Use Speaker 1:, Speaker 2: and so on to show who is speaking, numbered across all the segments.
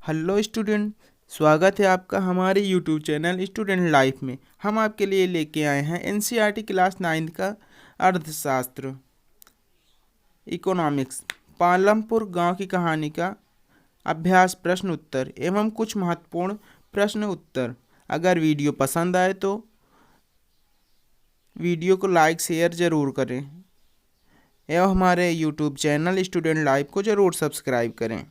Speaker 1: Hello student, स्वागत है आपका हमारे यूट्यूब चैनल स्टूडेंट लाइफ में। हम आपके लिए लेके आए हैं एनसीईआरटी क्लास 9 का अर्थशास्त्र इकोनॉमिक्स पालमपुर गांव की कहानी का अभ्यास प्रश्न उत्तर एवं कुछ महत्वपूर्ण प्रश्न उत्तर। अगर वीडियो पसंद आए तो वीडियो को लाइक शेयर ज़रूर करें एवं हमारे यूट्यूब चैनल स्टूडेंट लाइफ को ज़रूर सब्सक्राइब करें।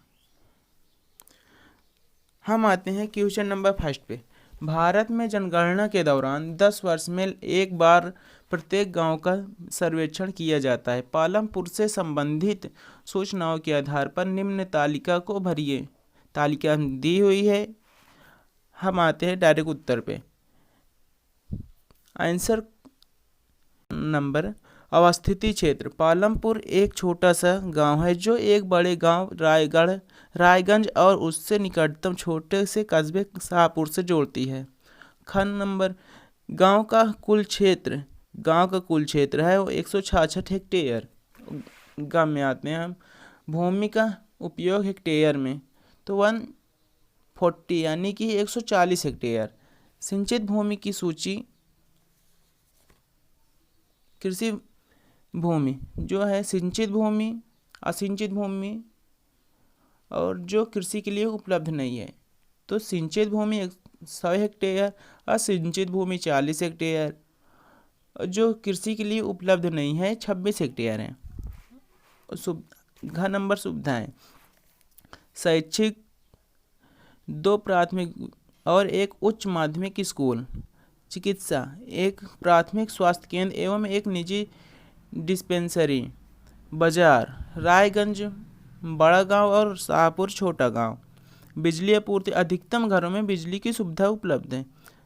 Speaker 1: हम आते हैं क्वेश्चन नंबर फर्स्ट पे। भारत में जनगणना के दौरान 10 वर्ष में एक बार प्रत्येक गांव का सर्वेक्षण किया जाता है। पालमपुर से संबंधित सूचनाओं के आधार पर निम्न तालिका को भरिए। तालिका दी हुई है। हम आते हैं डायरेक्ट उत्तर पे। आंसर नंबर अवस्थिति क्षेत्र। पालमपुर एक छोटा सा गांव है जो एक बड़े गांव रायगंज और उससे निकटतम छोटे से कस्बे शाहपुर से जोड़ती है। खंड नंबर गांव का कुल क्षेत्र है वो 166 हेक्टेयर। गांव में आते हैं हम। भूमि का उपयोग हेक्टेयर में तो 140 यानी कि 140 हेक्टेयर। सिंचित भूमि की सूची। कृषि भूमि जो है सिंचित भूमि, असिंचित भूमि और जो कृषि के लिए उपलब्ध नहीं है। तो सिंचित भूमि 100 हेक्टेयर, असिंचित भूमि 40 हेक्टेयर, जो कृषि के लिए उपलब्ध नहीं है 26 हेक्टेयर है। घ नंबर सुविधाएं। शैक्षिक 2 प्राथमिक और 1 उच्च माध्यमिक स्कूल। चिकित्सा 1 प्राथमिक स्वास्थ्य केंद्र एवं 1 निजी डिस्पेंसरी। बाजार रायगंज बड़ा गांव और शाहपुर छोटा गांव। बिजली आपूर्ति अधिकतम घरों में बिजली की सुविधा उपलब्ध है।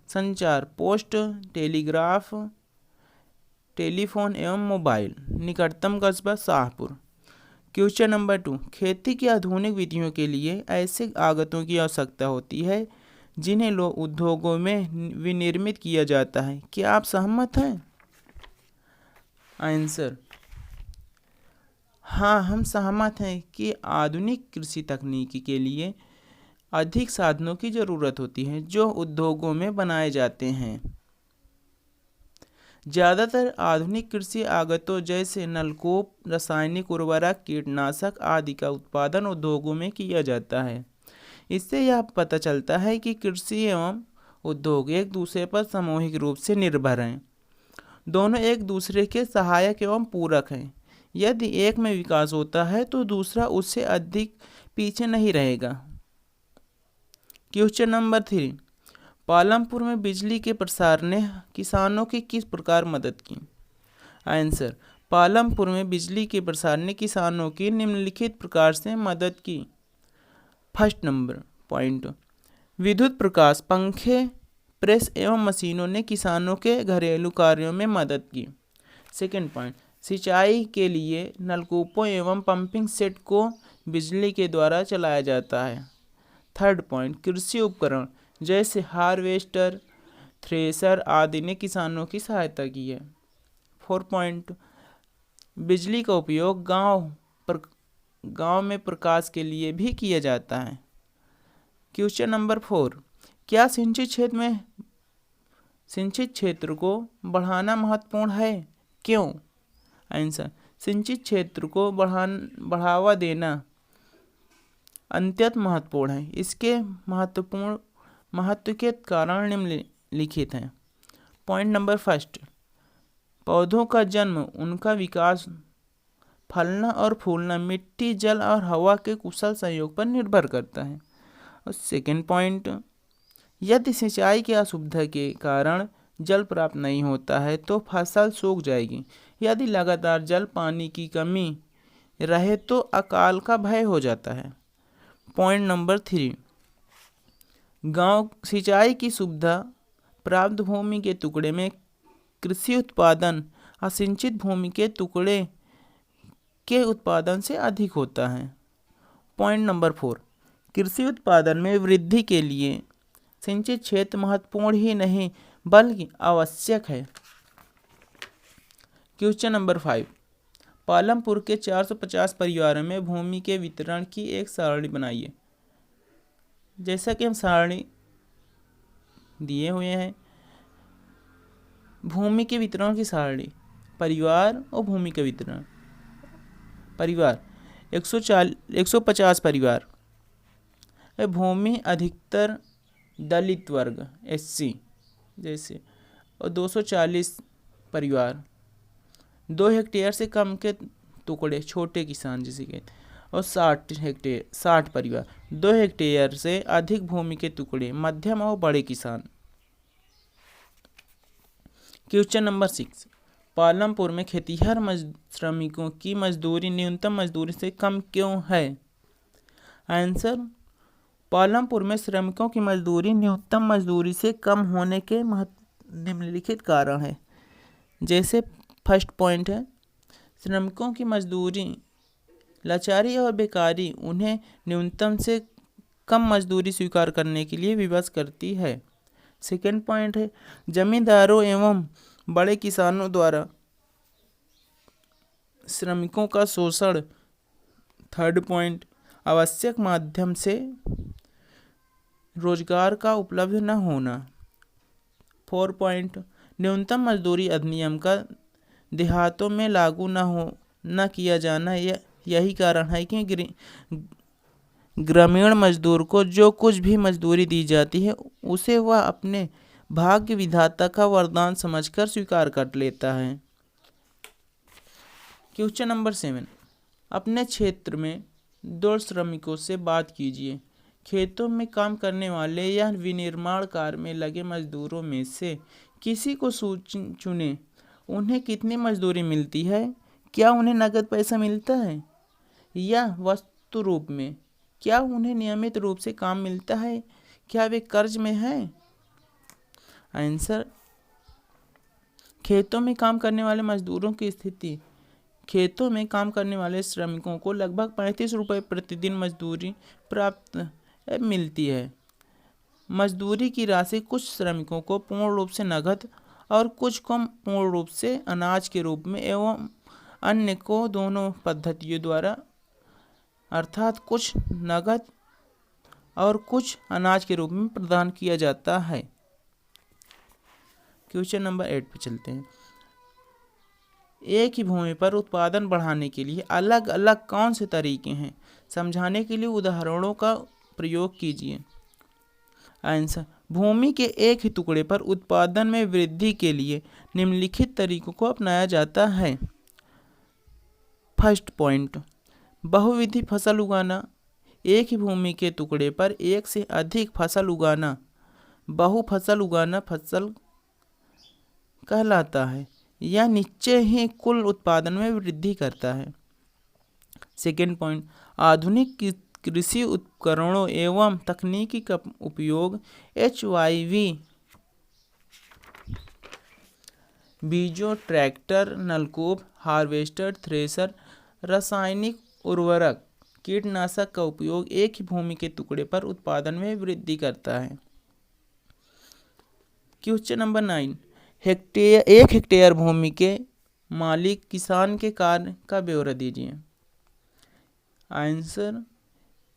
Speaker 1: संचार पोस्ट, टेलीग्राफ, टेलीफोन एवं मोबाइल। निकटतम कस्बा शाहपुर। Question number 2। खेती की आधुनिक विधियों के लिए ऐसे आगतों की आवश्यकता होती है जिन्हें लोग उद्योगों में विनिर्मित किया जाता है। क्या आप सहमत हैं? आंसर हाँ, हम सहमत हैं कि आधुनिक कृषि तकनीकी के लिए अधिक साधनों की ज़रूरत होती है जो उद्योगों में बनाए जाते हैं। ज़्यादातर आधुनिक कृषि आगतों जैसे नलकूप, रासायनिक उर्वरक, कीटनाशक आदि का उत्पादन उद्योगों में किया जाता है। इससे यह पता चलता है कि कृषि एवं उद्योग एक दूसरे पर सामूहिक रूप से निर्भर हैं। दोनों एक दूसरे के सहायक एवं पूरक हैं। यदि एक में विकास होता है तो दूसरा उससे अधिक पीछे नहीं रहेगा। Question number 3। पालमपुर में बिजली के प्रसार ने किसानों की किस प्रकार मदद की? आंसर पालमपुर में बिजली के प्रसार ने किसानों की निम्नलिखित प्रकार से मदद की। फर्स्ट नंबर पॉइंट, विद्युत प्रकाश, पंखे, प्रेस एवं मशीनों ने किसानों के घरेलू कार्यों में मदद की। सेकेंड पॉइंट, सिंचाई के लिए नलकूपों एवं पंपिंग सेट को बिजली के द्वारा चलाया जाता है। थर्ड पॉइंट, कृषि उपकरण जैसे हार्वेस्टर, थ्रेसर आदि ने किसानों की सहायता की है। फोर्थ पॉइंट, बिजली का उपयोग गांव में प्रकाश के लिए भी किया जाता है। क्वेश्चन नंबर 4, क्या सिंचित क्षेत्र को बढ़ाना महत्वपूर्ण है? क्यों? आंसर सिंचित क्षेत्र को बढ़ावा देना अत्यंत महत्वपूर्ण है। इसके महत्व के कारण निम्नलिखित हैं। पॉइंट नंबर फर्स्ट, पौधों का जन्म, उनका विकास, फलना और फूलना मिट्टी, जल और हवा के कुशल संयोग पर निर्भर करता है। और सेकेंड पॉइंट, यदि सिंचाई की असुविधा के कारण जल प्राप्त नहीं होता है तो फसल सूख जाएगी। यदि लगातार जल पानी की कमी रहे तो अकाल का भय हो जाता है। पॉइंट नंबर 3, गांव सिंचाई की सुविधा प्राप्त भूमि के टुकड़े में कृषि उत्पादन असिंचित भूमि के टुकड़े के उत्पादन से अधिक होता है। पॉइंट नंबर 4, कृषि उत्पादन में वृद्धि के लिए सिंचित क्षेत्र महत्वपूर्ण ही नहीं बल्कि आवश्यक है। क्वेश्चन नंबर 5, पालमपुर के 450 परिवारों में भूमि के वितरण की एक सारणी बनाइए। जैसा कि हम सारणी दिए हुए हैं, भूमि के वितरण की सारणी, परिवार और भूमि का वितरण। परिवार 150 परिवार, भूमि अधिकतर दलित वर्ग SC जैसे, और 240 परिवार, 2 हेक्टेयर से कम के टुकड़े छोटे किसान जिसे कहते हैं, और 60 परिवार, 2 हेक्टेयर से अधिक भूमि के टुकड़े मध्यम और बड़े किसान। क्वेश्चन नंबर 6, पालमपुर में खेतिहर श्रमिकों की मजदूरी न्यूनतम मजदूरी से कम क्यों है? आंसर, पालमपुर में श्रमिकों की मजदूरी न्यूनतम मजदूरी से कम होने के निम्नलिखित कारण है। जैसे फर्स्ट पॉइंट है, श्रमिकों की मजदूरी लाचारी और बेकारी उन्हें न्यूनतम से कम मजदूरी स्वीकार करने के लिए विवश करती है। सेकेंड पॉइंट है, जमींदारों एवं बड़े किसानों द्वारा श्रमिकों का शोषण। थर्ड पॉइंट, आवश्यक माध्यम से रोजगार का उपलब्ध न होना। 4 पॉइंट, न्यूनतम मजदूरी अधिनियम का देहातों में लागू न किया जाना। यही कारण है कि ग्रामीण मजदूर को जो कुछ भी मजदूरी दी जाती है उसे वह अपने भाग्य विधाता का वरदान समझकर स्वीकार कर लेता है। क्वेश्चन नंबर 7, अपने क्षेत्र में 2 श्रमिकों से बात कीजिए। खेतों में काम करने वाले या विनिर्माण कार्य में लगे मजदूरों में से किसी को चुने। उन्हें कितनी मजदूरी मिलती है? क्या उन्हें नगद पैसा मिलता है या वस्तु रूप में? क्या उन्हें नियमित रूप से काम मिलता है? क्या वे कर्ज में हैं? आंसर, खेतों में काम करने वाले मजदूरों की स्थिति, खेतों में काम करने वाले श्रमिकों को लगभग 35 रुपये प्रतिदिन मजदूरी प्राप्त मिलती है। मजदूरी की राशि कुछ श्रमिकों को पूर्ण रूप से नगद और कुछ को पूर्ण रूप से अनाज के रूप में एवं अन्य को दोनों पद्धतियों द्वारा, अर्थात कुछ नगद और कुछ अनाज के रूप में प्रदान किया जाता है। क्वेश्चन नंबर 8 पे चलते हैं। एक ही भूमि पर उत्पादन बढ़ाने के लिए अलग अलग कौन से तरीके हैं? समझाने के लिए उदाहरणों का प्रयोग कीजिए। आंसर, भूमि के एक ही टुकड़े पर उत्पादन में वृद्धि के लिए निम्नलिखित तरीकों को अपनाया जाता है। फर्स्ट पॉइंट, बहुविधि फसल उगाना। एक ही भूमि के टुकड़े पर एक से अधिक फसल उगाना बहुफसल उगाना फसल कहलाता है। यह निश्चय ही कुल उत्पादन में वृद्धि करता है। सेकेंड पॉइंट, आधुनिक कृषि उपकरणों एवं तकनीकी का उपयोग HYV, बीजों, ट्रैक्टर, नलकूप, हार्वेस्टर, थ्रेशर, रासायनिक उर्वरक, कीटनाशक का उपयोग एक ही भूमि के टुकड़े पर उत्पादन में वृद्धि करता है। क्वेश्चन नंबर 9, एक हेक्टेयर भूमि के मालिक किसान के कार्य का ब्यौरा दीजिए। आंसर,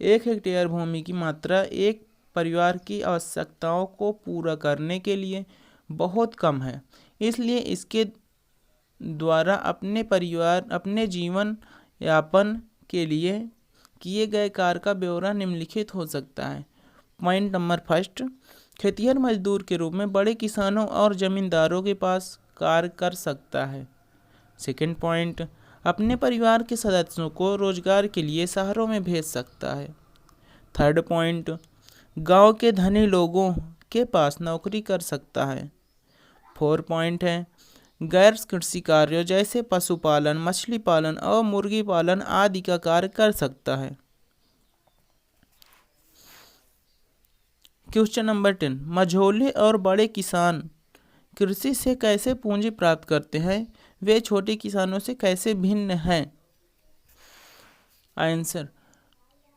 Speaker 1: 1 हेक्टेयर भूमि की मात्रा एक परिवार की आवश्यकताओं को पूरा करने के लिए बहुत कम है, इसलिए इसके द्वारा अपने जीवन यापन के लिए किए गए कार्य का ब्यौरा निम्नलिखित हो सकता है। पॉइंट नंबर फर्स्ट, खेतिहर मजदूर के रूप में बड़े किसानों और जमींदारों के पास कार्य कर सकता है। सेकेंड पॉइंट, अपने परिवार के सदस्यों को रोजगार के लिए शहरों में भेज सकता है। थर्ड पॉइंट, गांव के धनी लोगों के पास नौकरी कर सकता है। 4 पॉइंट है, गैर कृषि कार्यों जैसे पशुपालन, मछली पालन और मुर्गी पालन आदि का कार्य कर सकता है। क्वेश्चन नंबर 10, मझोले और बड़े किसान कृषि से कैसे पूंजी प्राप्त करते हैं? वे छोटे किसानों से कैसे भिन्न हैं? आंसर,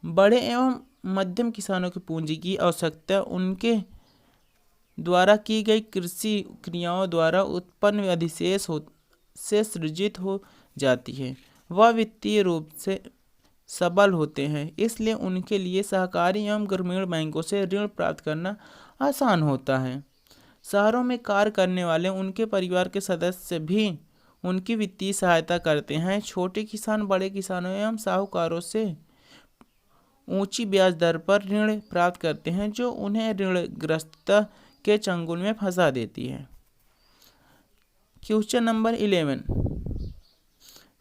Speaker 1: बड़े एवं मध्यम किसानों की पूंजी की आवश्यकता उनके द्वारा की गई कृषि क्रियाओं द्वारा उत्पन्न अधिशेष से सृजित हो जाती है। वह वित्तीय रूप से सबल होते हैं, इसलिए उनके लिए सहकारी एवं ग्रामीण बैंकों से ऋण प्राप्त करना आसान होता है। शहरों में कार्य करने वाले उनके परिवार के सदस्य भी उनकी वित्तीय सहायता करते हैं। छोटे किसान बड़े किसानों एवं साहूकारों से ऊंची ब्याज दर पर ऋण प्राप्त करते हैं, जो उन्हें ऋणग्रस्तता के चंगुल में फंसा देती है। क्वेश्चन नंबर 11,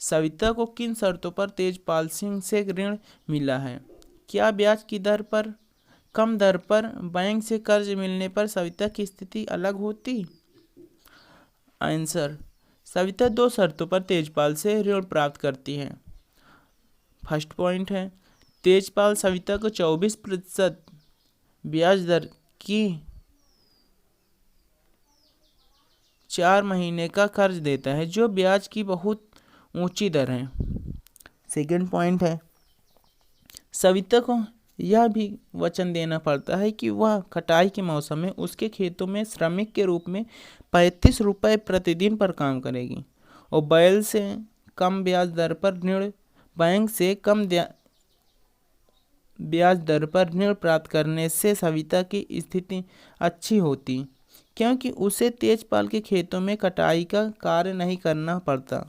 Speaker 1: सविता को किन शर्तों पर तेजपाल सिंह से ऋण मिला है? क्या ब्याज की दर पर कम दर पर बैंक से कर्ज मिलने पर सविता की स्थिति अलग होती? आंसर, सविता 2 शर्तों पर तेजपाल से ऋण प्राप्त करती है। फर्स्ट पॉइंट है, तेजपाल सविता को 24% ब्याज दर की 4 महीने का कर्ज देता है, जो ब्याज की बहुत ऊंची दर है। सेकंड पॉइंट है, सविता को यह भी वचन देना पड़ता है कि वह कटाई के मौसम में उसके खेतों में श्रमिक के रूप में 35 रुपये प्रतिदिन पर काम करेगी और बैल से कम ब्याज दर पर ऋण बैंक से कम ब्याज दर पर ऋण प्राप्त करने से सविता की स्थिति अच्छी होती, क्योंकि उसे तेजपाल के खेतों में कटाई का कार्य नहीं करना पड़ता।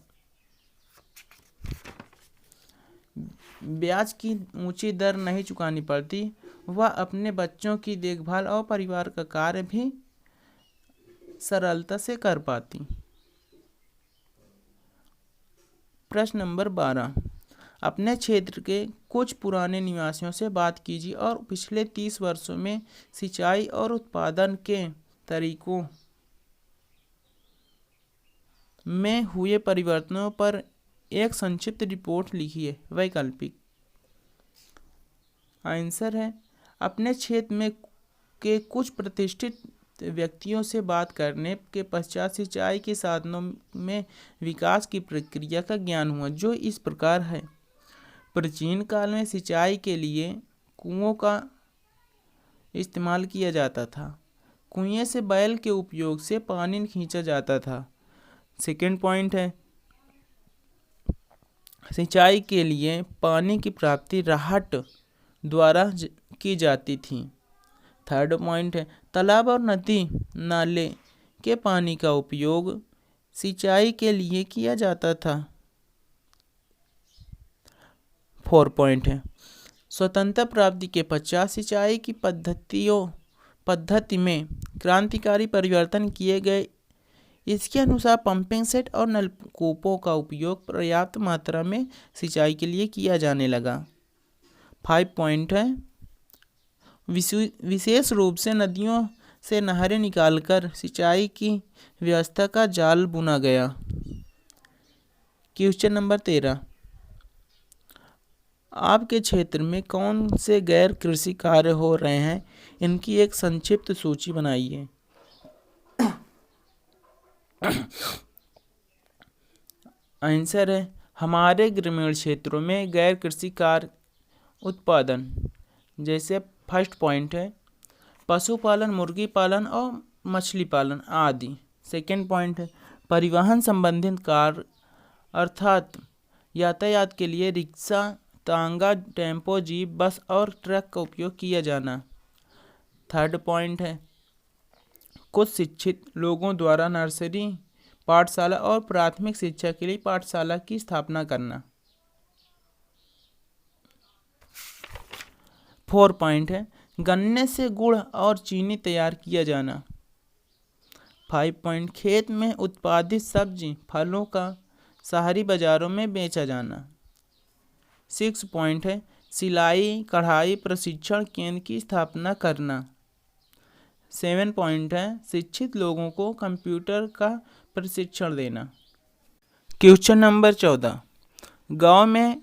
Speaker 1: ब्याज की ऊंची दर नहीं चुकानी पड़ती, वह अपने बच्चों की देखभाल और परिवार का कार्य भी सरलता से कर पाती। प्रश्न नंबर 12, अपने क्षेत्र के कुछ पुराने निवासियों से बात कीजिए और पिछले 30 वर्षों में सिंचाई और उत्पादन के तरीकों में हुए परिवर्तनों पर एक संक्षिप्त रिपोर्ट लिखिए। वैकल्पिक आंसर है, अपने क्षेत्र में के कुछ प्रतिष्ठित व्यक्तियों से बात करने के पश्चात सिंचाई के साधनों में विकास की प्रक्रिया का ज्ञान हुआ, जो इस प्रकार है। प्राचीन काल में सिंचाई के लिए कुओं का इस्तेमाल किया जाता था। कुएं से बैल के उपयोग से पानी खींचा जाता था। सेकंड पॉइंट है, सिंचाई के लिए पानी की प्राप्ति राहट द्वारा की जाती थी। थर्ड पॉइंट है, तालाब और नदी नाले के पानी का उपयोग सिंचाई के लिए किया जाता था। 4 पॉइंट है, स्वतंत्रता प्राप्ति के पश्चात सिंचाई की पद्धति में क्रांतिकारी परिवर्तन किए गए। इसके अनुसार पंपिंग सेट और नलकूपों का उपयोग पर्याप्त मात्रा में सिंचाई के लिए किया जाने लगा। 5 पॉइंट है, विशेष रूप से नदियों से नहरें निकालकर सिंचाई की व्यवस्था का जाल बुना गया। क्वेश्चन नंबर 13, आपके क्षेत्र में कौन से गैर कृषि कार्य हो रहे हैं, इनकी एक संक्षिप्त सूची बनाइए। आंसर है, हमारे ग्रामीण क्षेत्रों में गैर कृषि कार्य उत्पादन, जैसे फर्स्ट पॉइंट है पशुपालन, मुर्गी पालन और मछली पालन आदि। सेकंड पॉइंट है परिवहन संबंधित कार्य, अर्थात यातायात के लिए रिक्शा, तांगा, टेम्पो, जीप, बस और ट्रक का उपयोग किया जाना। थर्ड पॉइंट है कुछ शिक्षित लोगों द्वारा नर्सरी, पाठशाला और प्राथमिक शिक्षा के लिए पाठशाला की स्थापना करना। 4 पॉइंट है गन्ने से गुड़ और चीनी तैयार किया जाना। 5 पॉइंट खेत में उत्पादित सब्जी फलों का शहरी बाजारों में बेचा जाना। 6 पॉइंट है सिलाई कढ़ाई प्रशिक्षण केंद्र की स्थापना करना। 7 पॉइंट है शिक्षित लोगों को कंप्यूटर का प्रशिक्षण देना। क्वेश्चन नंबर 14, गांव में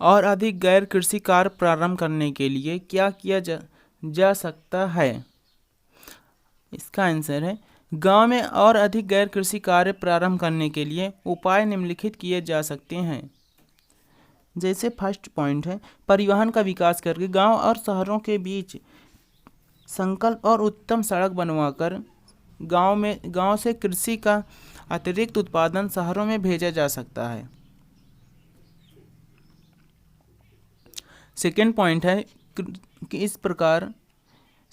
Speaker 1: और अधिक गैर कृषि कार्य प्रारंभ करने के लिए क्या किया जा सकता है? इसका आंसर है, गांव में और अधिक गैर कृषि कार्य प्रारंभ करने के लिए उपाय निम्नलिखित किए जा सकते हैं। जैसे फर्स्ट पॉइंट है परिवहन का विकास करके गांव और शहरों के बीच संकल्प और उत्तम सड़क बनवाकर गांव से कृषि का अतिरिक्त उत्पादन शहरों में भेजा जा सकता है। सेकेंड पॉइंट है कि इस प्रकार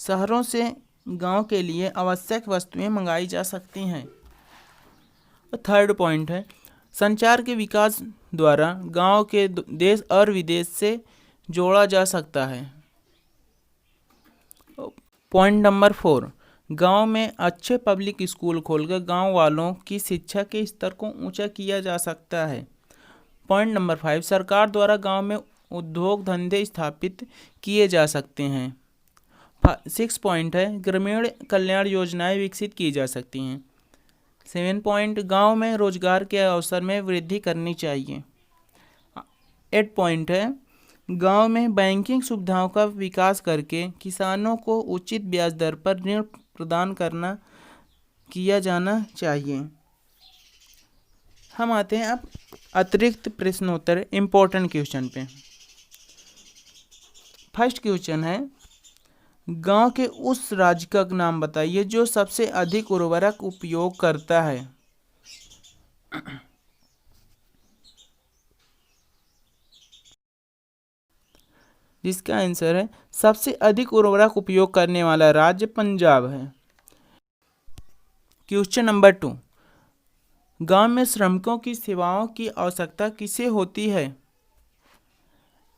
Speaker 1: शहरों से गांव के लिए आवश्यक वस्तुएं मंगाई जा सकती हैं। थर्ड पॉइंट है संचार के विकास द्वारा गांव के देश और विदेश से जोड़ा जा सकता है। पॉइंट नंबर 4, गांव में अच्छे पब्लिक स्कूल खोलकर गांव वालों की शिक्षा के स्तर को ऊंचा किया जा सकता है। पॉइंट नंबर 5, सरकार द्वारा गांव में उद्योग धंधे स्थापित किए जा सकते हैं। 6 पॉइंट है ग्रामीण कल्याण योजनाएं विकसित की जा सकती हैं। 7 पॉइंट गांव में रोजगार के अवसर में वृद्धि करनी चाहिए। 8 पॉइंट है गांव में बैंकिंग सुविधाओं का विकास करके किसानों को उचित ब्याज दर पर ऋण प्रदान किया जाना चाहिए। हम आते हैं अब अतिरिक्त प्रश्नोत्तर इम्पोर्टेंट क्वेश्चन पे। फर्स्ट क्वेश्चन है गांव के उस राज्य का नाम बताइए जो सबसे अधिक उर्वरक उपयोग करता है। जिसका आंसर है सबसे अधिक उर्वरक उपयोग करने वाला राज्य पंजाब है। क्वेश्चन नंबर 2, गांव में श्रमिकों की सेवाओं की आवश्यकता किसे होती है।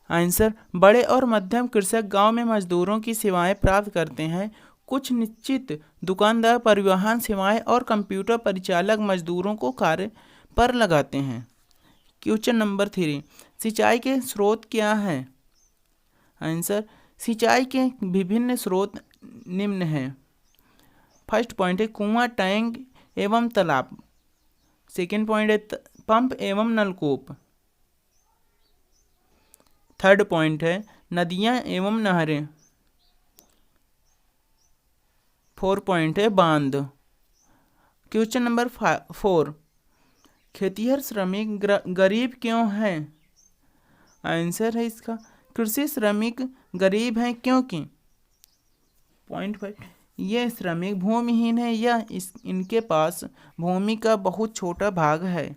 Speaker 1: आंसर बड़े और मध्यम कृषक गांव में मजदूरों की सेवाएं प्राप्त करते हैं। कुछ निश्चित दुकानदार परिवहन सेवाएं और कंप्यूटर परिचालक मजदूरों को कार्य पर लगाते हैं। क्वेश्चन नंबर 3, सिंचाई के स्रोत क्या हैं। आंसर सिंचाई के विभिन्न स्रोत निम्न हैं। फर्स्ट पॉइंट है कुआं, टैंक एवं तालाब। सेकेंड पॉइंट है पंप एवं नलकूप। थर्ड पॉइंट है नदियां एवं नहरें। 4 पॉइंट है बांध। क्वेश्चन नंबर 4, खेतिहर श्रमिक गरीब क्यों हैं। आंसर है इसका कृषि श्रमिक गरीब हैं क्योंकि पॉइंट 5, ये श्रमिक भूमिहीन है या इनके पास भूमि का बहुत छोटा भाग है।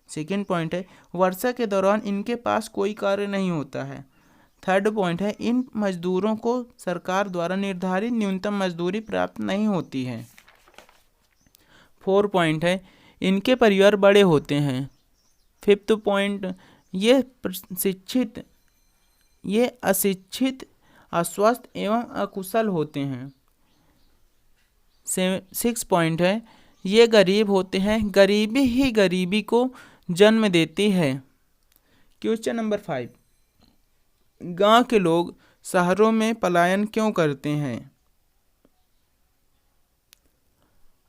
Speaker 1: सेकेंड पॉइंट है वर्षा के दौरान इनके पास कोई कार्य नहीं होता है। थर्ड पॉइंट है इन मजदूरों को सरकार द्वारा निर्धारित न्यूनतम मजदूरी प्राप्त नहीं होती है। 4 पॉइंट है इनके परिवार बड़े होते हैं। फिफ्थ पॉइंट ये अशिक्षित, अस्वस्थ एवं अकुशल होते हैं। 6 पॉइंट है ये गरीब होते हैं, गरीबी ही गरीबी को जन्म देती है। क्वेश्चन नंबर 5, गांव के लोग शहरों में पलायन क्यों करते हैं।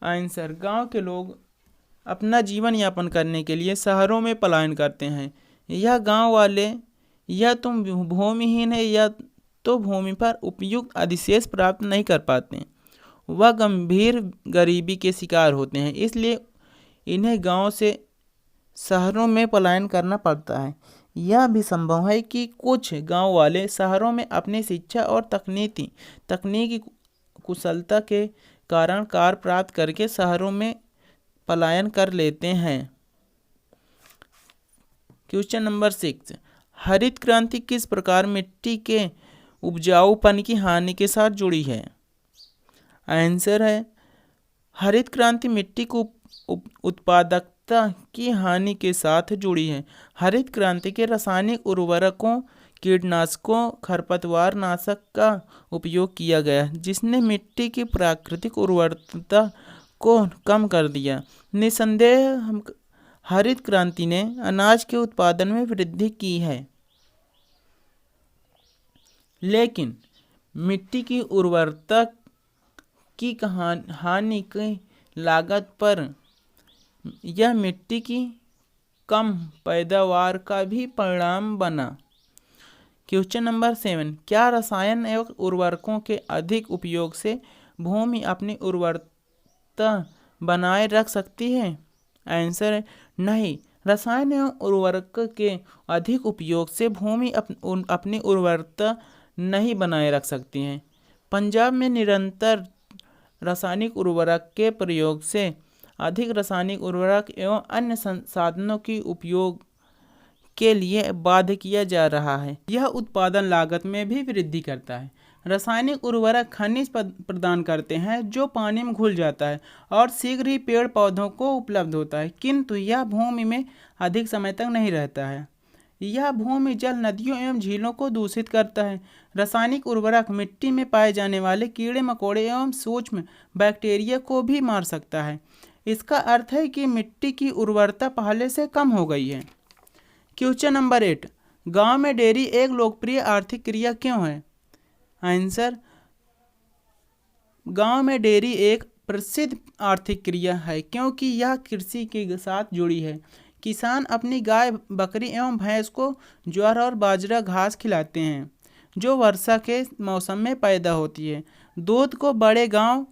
Speaker 1: आंसर गांव के लोग अपना जीवन यापन करने के लिए शहरों में पलायन करते हैं। यह गांव वाले या तो भूमिहीन है या तो भूमि पर उपयुक्त अधिशेष प्राप्त नहीं कर पाते, वह गंभीर गरीबी के शिकार होते हैं, इसलिए इन्हें गांव से शहरों में पलायन करना पड़ता है। यह भी संभव है कि कुछ गांव वाले शहरों में अपनी शिक्षा और तकनीकी कुशलता के कारण कार्य प्राप्त करके शहरों में पलायन कर लेते हैं। क्वेश्चन नंबर 6, हरित क्रांति किस प्रकार मिट्टी के उपजाऊपन की हानि के साथ जुड़ी है। आंसर है हरित क्रांति मिट्टी को उत्पादकता की हानि के साथ जुड़ी है। हरित क्रांति के रासायनिक उर्वरकों, कीटनाशकों, खरपतवार नाशक का उपयोग किया गया, जिसने मिट्टी की प्राकृतिक उर्वरता को कम कर दिया। निसंदेह हरित क्रांति ने अनाज के उत्पादन में वृद्धि की है, लेकिन मिट्टी की उर्वरता की हानि की लागत पर यह मिट्टी की कम पैदावार का भी परिणाम बना। क्वेश्चन नंबर 7, क्या रसायन एवं उर्वरकों के अधिक उपयोग से भूमि अपनी उर्वरता बनाए रख सकती है। आंसर है नहीं, रसायन एवं उर्वरक के अधिक उपयोग से भूमि अपनी उर्वरता नहीं बनाए रख सकती है। पंजाब में निरंतर रासायनिक उर्वरक के प्रयोग से अधिक रासायनिक उर्वरक एवं अन्य साधनों की उपयोग के लिए बाध्य किया जा रहा है। यह उत्पादन लागत में भी वृद्धि करता है। रासायनिक उर्वरक खनिज प्रदान करते हैं जो पानी में घुल जाता है और शीघ्र ही पेड़ पौधों को उपलब्ध होता है, किंतु यह भूमि में अधिक समय तक नहीं रहता है। यह भूमि जल, नदियों एवं झीलों को दूषित करता है। रासायनिक उर्वरक मिट्टी में पाए जाने वाले कीड़े मकोड़े एवं सूक्ष्म बैक्टीरिया को भी मार सकता है। इसका अर्थ है कि मिट्टी की उर्वरता पहले से कम हो गई है। क्वेश्चन नंबर 8, गांव में डेयरी एक लोकप्रिय आर्थिक क्रिया क्यों है? आंसर, गांव में डेयरी एक प्रसिद्ध आर्थिक क्रिया है क्योंकि यह कृषि के साथ जुड़ी है। किसान अपनी गाय, बकरी एवं भैंस को ज्वार और बाजरा घास खिलाते हैं जो वर्षा के मौसम में पैदा होती है। दूध को बड़े गांव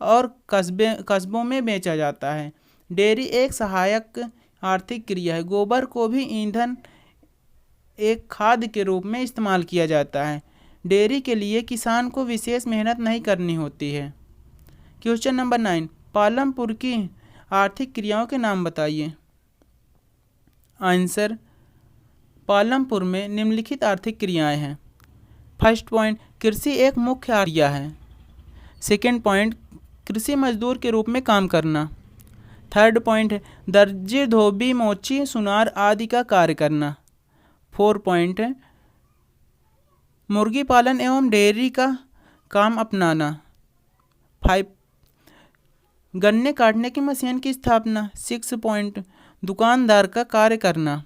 Speaker 1: और कस्बों में बेचा जाता है। डेयरी एक सहायक आर्थिक क्रिया है। गोबर को भी ईंधन, एक खाद के रूप में इस्तेमाल किया जाता है। डेयरी के लिए किसान को विशेष मेहनत नहीं करनी होती है। क्वेश्चन नंबर 9, पालमपुर की आर्थिक क्रियाओं के नाम बताइए। आंसर, पालमपुर में निम्नलिखित आर्थिक क्रियाएं हैं। फर्स्ट पॉइंट, कृषि एक मुख्य क्रिया है। सेकंड पॉइंट, कृषि मजदूर के रूप में काम करना। थर्ड पॉइंट, दर्जी, धोबी, मोची, सुनार आदि का कार्य करना। 4 पॉइंट, मुर्गी पालन एवं डेयरी का काम अपनाना। 5, गन्ने काटने की मशीन की स्थापना। 6 पॉइंट, दुकानदार का कार्य करना।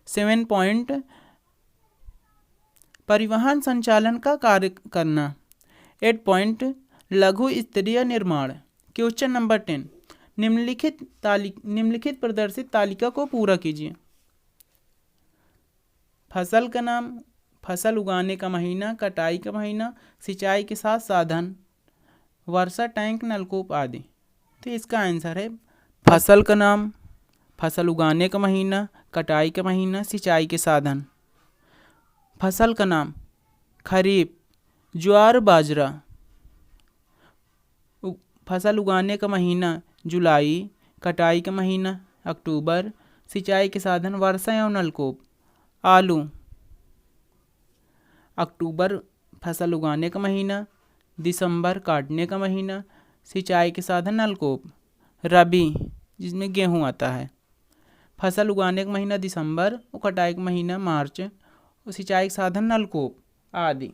Speaker 1: 7 पॉइंट, परिवहन संचालन का कार्य करना। 8 पॉइंट, लघु स्तरीय निर्माण। क्वेश्चन नंबर 10, निम्नलिखित प्रदर्शित तालिका को पूरा कीजिए। फसल का नाम, फसल उगाने का महीना, कटाई का महीना, सिंचाई के साथ साधन, वर्षा, टैंक, नलकूप आदि। तो इसका आंसर है फसल का नाम, फसल उगाने का महीना, कटाई का महीना, सिंचाई के साधन। फसल का नाम, खरीफ, ज्वार, बाजरा। फसल उगाने का महीना जुलाई, कटाई का महीना अक्टूबर, सिंचाई के साधन वर्षा एवं नलकूप। आलू, अक्टूबर फसल उगाने का महीना, दिसंबर काटने का महीना, सिंचाई के साधन नलकूप। रबी, जिसमें गेहूं आता है, फसल उगाने का महीना दिसंबर और कटाई का महीना मार्च और सिंचाई के साधन नलकूप आदि।